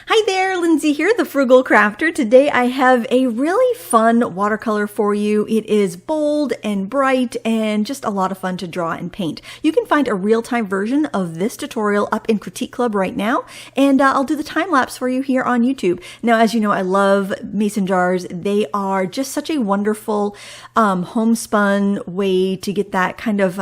Hi there, Lindsay here, the Frugal Crafter. Today I have a really fun watercolor for you. It is bold and bright and just a lot of fun to draw and paint. You can find a real-time version of this tutorial up in Critique Club right now, and I'll do the time lapse for you here on YouTube. Now, as you know, I love mason jars. They are just such a wonderful homespun way to get that kind of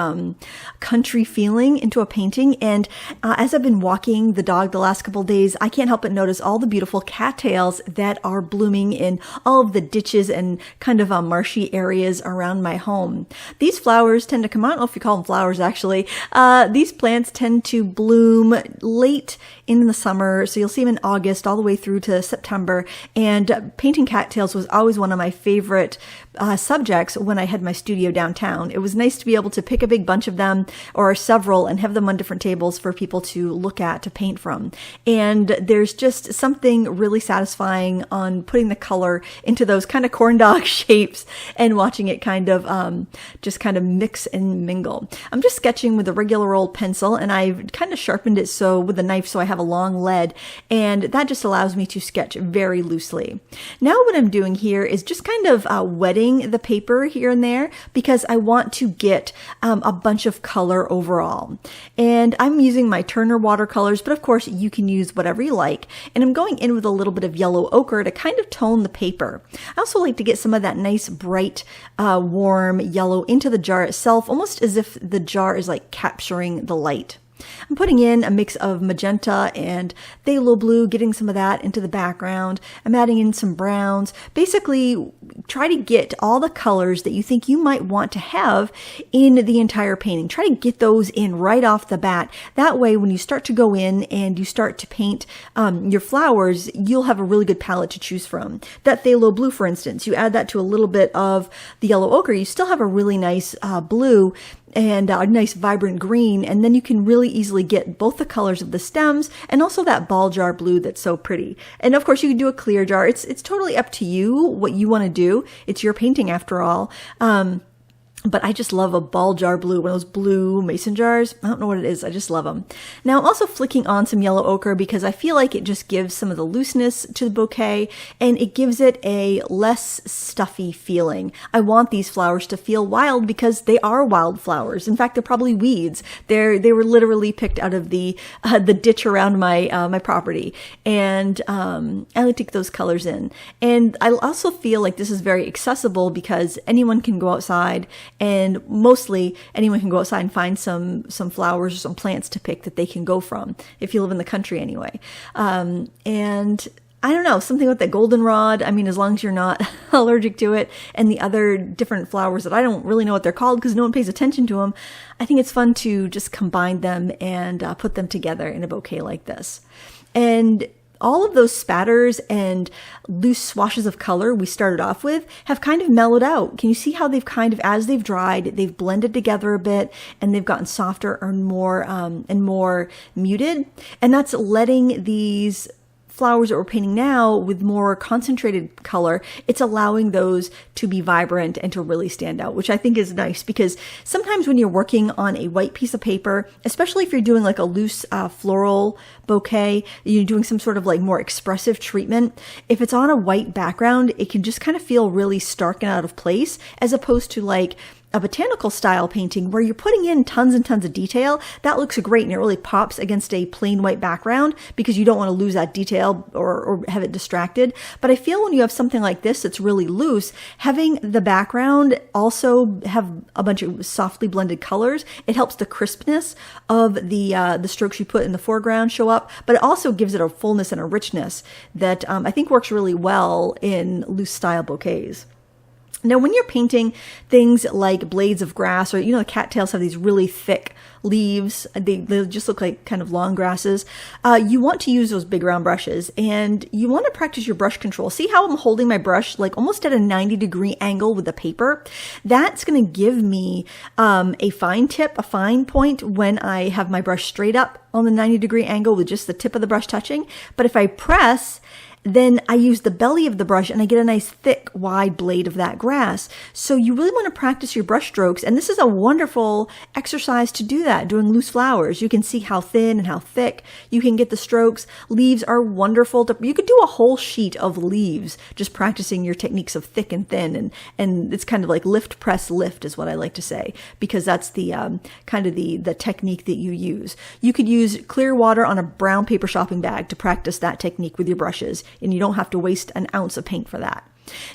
country feeling into a painting. And as I've been walking the dog the last couple of days, I can't help but notice all the beautiful cattails that are blooming in all of the ditches and kind of marshy areas around my home. These flowers tend to come out, I don't know if you call them flowers actually, these plants tend to bloom late in the summer, so you'll see them in August all the way through to September, and painting cattails was always one of my favorite subjects when I had my studio downtown. It was nice to be able to pick a big bunch of them or several and have them on different tables for people to look at, to paint from. And there's just something really satisfying on putting the color into those kind of corn dog shapes and watching it kind of just kind of mix and mingle. I'm just sketching with a regular old pencil, and I've kind of sharpened it so with a knife so I have a long lead, and that just allows me to sketch very loosely. Now what I'm doing here is just kind of wetting the paper here and there because I want to get a bunch of color overall. And I'm using my Turner watercolors, but of course you can use whatever you like. And I'm going in with a little bit of yellow ochre to kind of tone the paper. I also like to get some of that nice bright warm yellow into the jar itself, almost as if the jar is like capturing the light. I'm putting in a mix of magenta and phthalo blue, getting some of that into the background. I'm adding in some browns. Basically, try to get all the colors that you think you might want to have in the entire painting. Try to get those in right off the bat. That way, when you start to go in and you start to paint your flowers, you'll have a really good palette to choose from. That phthalo blue, for instance, you add that to a little bit of the yellow ochre, you still have a really nice blue and a nice vibrant green, and then you can really easily get both the colors of the stems and also that ball jar blue that's so pretty. And of course you can do a clear jar. It's totally up to you what you want to do. It's your painting after all. But I just love a ball jar blue, one of those blue mason jars. I don't know what it is. I just love them. Now I'm also flicking on some yellow ochre because I feel like it just gives some of the looseness to the bouquet and it gives it a less stuffy feeling. I want these flowers to feel wild because they are wild flowers. In fact, they're probably weeds. They were literally picked out of the ditch around my my property, and I like to get those colors in. And I also feel like this is very accessible because anyone can go outside. And mostly anyone can go outside and find some flowers or some plants to pick that they can go from if you live in the country anyway. And I don't know, something with the goldenrod. I mean, as long as you're not allergic to it, and the other different flowers that I don't really know what they're called because no one pays attention to them. I think it's fun to just combine them and put them together in a bouquet like this. And all of those spatters and loose swashes of color we started off with have kind of mellowed out. Can you see how they've kind of, as they've dried, they've blended together a bit and they've gotten softer and more muted? And that's letting these flowers that we're painting now with more concentrated color, it's allowing those to be vibrant and to really stand out, which I think is nice because sometimes when you're working on a white piece of paper, especially if you're doing like a loose floral bouquet, you're doing some sort of like more expressive treatment, if it's on a white background, it can just kind of feel really stark and out of place, as opposed to like a botanical style painting where you're putting in tons and tons of detail. That looks great and it really pops against a plain white background because you don't want to lose that detail or have it distracted. But I feel when you have something like this that's really loose, having the background also have a bunch of softly blended colors, it helps the crispness of the strokes you put in the foreground show up, but it also gives it a fullness and a richness that I think works really well in loose style bouquets. Now, when you're painting things like blades of grass, or, the cattails have these really thick leaves, they just look like kind of long grasses, you want to use those big round brushes, and you want to practice your brush control. See how I'm holding my brush like almost at a 90-degree angle with the paper? That's going to give me a fine tip, a fine point when I have my brush straight up on the 90-degree angle with just the tip of the brush touching. But if I press then I use the belly of the brush and I get a nice thick, wide blade of that grass. So you really want to practice your brush strokes. And this is a wonderful exercise to do that, doing loose flowers. You can see how thin and how thick you can get the strokes. Leaves are wonderful. You could do a whole sheet of leaves, just practicing your techniques of thick and thin. And it's kind of like lift, press, lift is what I like to say, because that's the kind of the technique that you use. You could use clear water on a brown paper shopping bag to practice that technique with your brushes, and you don't have to waste an ounce of paint for that.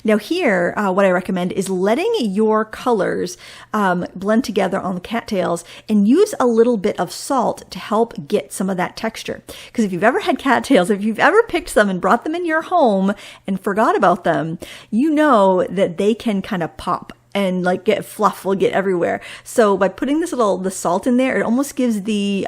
Now here, what I recommend is letting your colors blend together on the cattails, and use a little bit of salt to help get some of that texture. Because if you've ever had cattails, if you've ever picked them and brought them in your home and forgot about them, you know that they can kind of pop and like get fluff will get everywhere. So by putting the salt in there, it almost gives the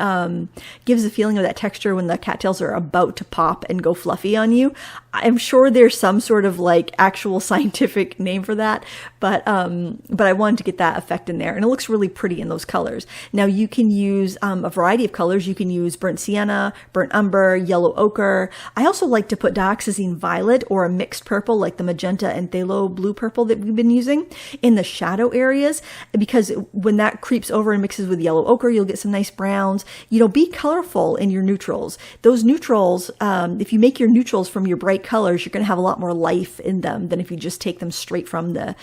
feeling of that texture when the cattails are about to pop and go fluffy on you. I'm sure there's some sort of like actual scientific name for that, but I wanted to get that effect in there, and it looks really pretty in those colors. Now you can use a variety of colors. You can use burnt sienna, burnt umber, yellow ochre. I also like to put dioxazine violet or a mixed purple like the magenta and phthalo blue purple that we've been using in the shadow areas, because when that creeps over and mixes with yellow ochre, you'll get some nice browns. Be colorful in your neutrals. Those neutrals, if you make your neutrals from your bright colors, you're going to have a lot more life in them than if you just take them straight from the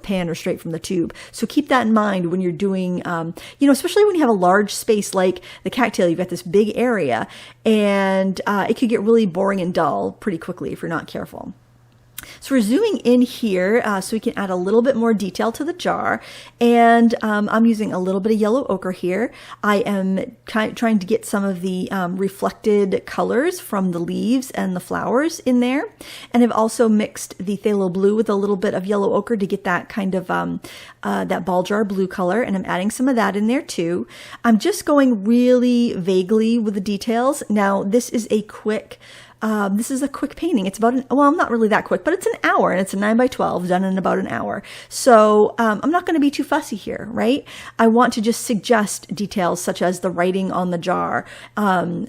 pan or straight from the tube. So keep that in mind when you're doing, especially when you have a large space like the cattail. You've got this big area, and it could get really boring and dull pretty quickly if you're not careful. So we're zooming in here so we can add a little bit more detail to the jar. And I'm using a little bit of yellow ochre here. I am trying to get some of the reflected colors from the leaves and the flowers in there. And I've also mixed the phthalo blue with a little bit of yellow ochre to get that kind of that ball jar blue color. And I'm adding some of that in there too. I'm just going really vaguely with the details. Now this is a quick painting. It's about not really that quick, but it's an hour, and it's a 9x12 done in about an hour. So I'm not going to be too fussy here, right? I want to just suggest details such as the writing on the jar,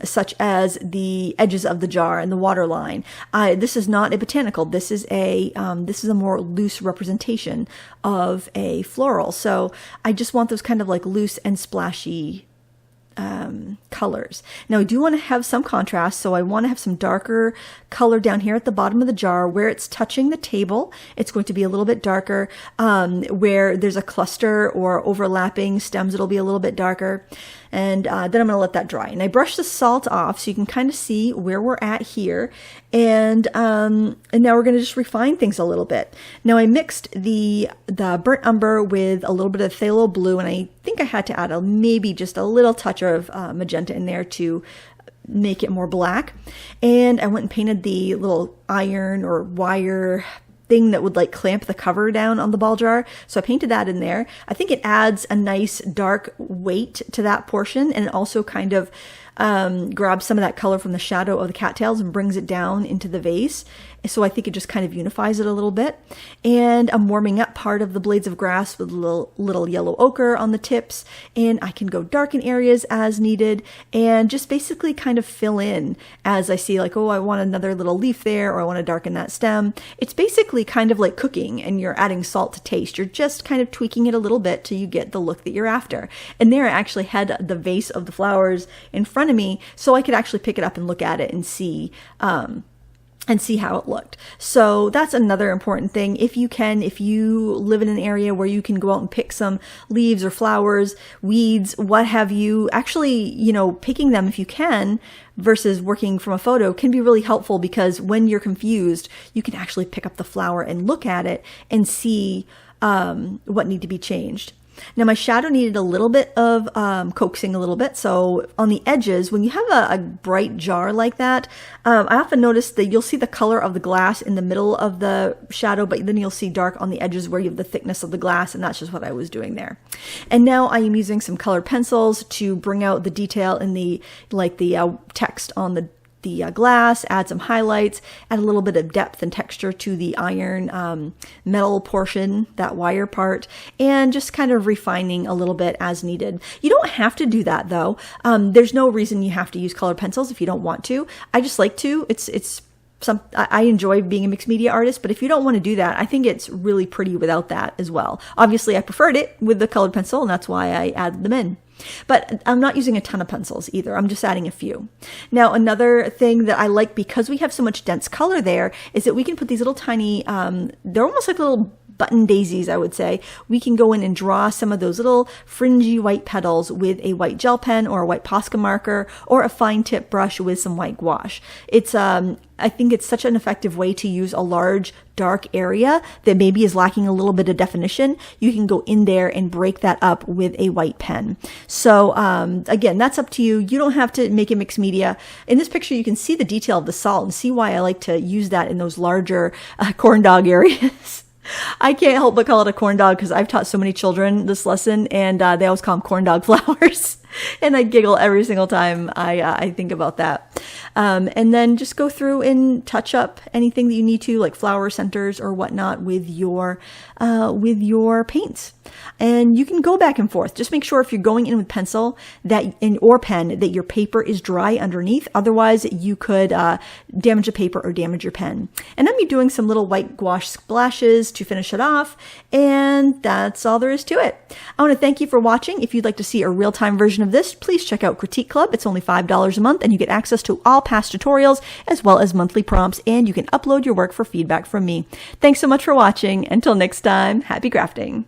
such as the edges of the jar and the water line. This is not a botanical. This is a more loose representation of a floral. So I just want those kind of like loose and splashy colors. Now I do want to have some contrast, so I want to have some darker color down here at the bottom of the jar where it's touching the table. It's going to be a little bit darker. Where there's a cluster or overlapping stems, it'll be a little bit darker. And then I'm going to let that dry. And I brush the salt off so you can kind of see where we're at here. And now we're going to just refine things a little bit. Now I mixed the burnt umber with a little bit of phthalo blue, and I think I had to add maybe just a little touch of magenta in there to make it more black. And I went and painted the little iron or wire thing that would like clamp the cover down on the ball jar. So I painted that in there. I think it adds a nice dark weight to that portion, and it also kind of grabs some of that color from the shadow of the cattails and brings it down into the vase. So I think it just kind of unifies it a little bit. And I'm warming up part of the blades of grass with a little yellow ochre on the tips. And I can go dark in areas as needed and just basically kind of fill in as I see like, oh, I want another little leaf there, or I want to darken that stem. It's basically kind of like cooking, and you're adding salt to taste. You're just kind of tweaking it a little bit till you get the look that you're after. And there I actually had the vase of the flowers in front of me, so I could actually pick it up and look at it and see how it looked. So that's another important thing. If you live in an area where you can go out and pick some leaves or flowers, weeds, what have you, actually, picking them if you can versus working from a photo can be really helpful, because when you're confused, you can actually pick up the flower and look at it and see what need to be changed. Now my shadow needed a little bit of coaxing a little bit. So on the edges, when you have a bright jar like that, I often notice that you'll see the color of the glass in the middle of the shadow, but then you'll see dark on the edges where you have the thickness of the glass, and that's just what I was doing there. And now I am using some colored pencils to bring out the detail in the text on the glass, add some highlights, add a little bit of depth and texture to the iron metal portion, that wire part, and just kind of refining a little bit as needed. You don't have to do that though. There's no reason you have to use colored pencils if you don't want to. I just like to. It's I enjoy being a mixed media artist, but if you don't want to do that, I think it's really pretty without that as well. Obviously, I preferred it with the colored pencil, and that's why I added them in. But I'm not using a ton of pencils either. I'm just adding a few. Now, another thing that I like, because we have so much dense color there, is that we can put these little tiny, they're almost like little button daisies, I would say. We can go in and draw some of those little fringy white petals with a white gel pen or a white Posca marker or a fine tip brush with some white gouache. It's, I think it's such an effective way to use a large, dark area that maybe is lacking a little bit of definition. You can go in there and break that up with a white pen. So again, that's up to you. You don't have to make it mixed media. In this picture, you can see the detail of the salt and see why I like to use that in those larger corn dog areas. I can't help but call it a corn dog because I've taught so many children this lesson, and they always call them corn dog flowers. And I giggle every single time I think about that. And then just go through and touch up anything that you need to, like flower centers or whatnot, with your paints. And you can go back and forth. Just make sure if you're going in with pencil or pen that your paper is dry underneath. Otherwise, you could damage the paper or damage your pen. And I'm doing some little white gouache splashes to finish it off. And that's all there is to it. I want to thank you for watching. If you'd like to see a real-time version of this, please check out Critique Club. It's only $5 a month, and you get access to all past tutorials as well as monthly prompts, and you can upload your work for feedback from me. Thanks so much for watching. Until next time, happy crafting.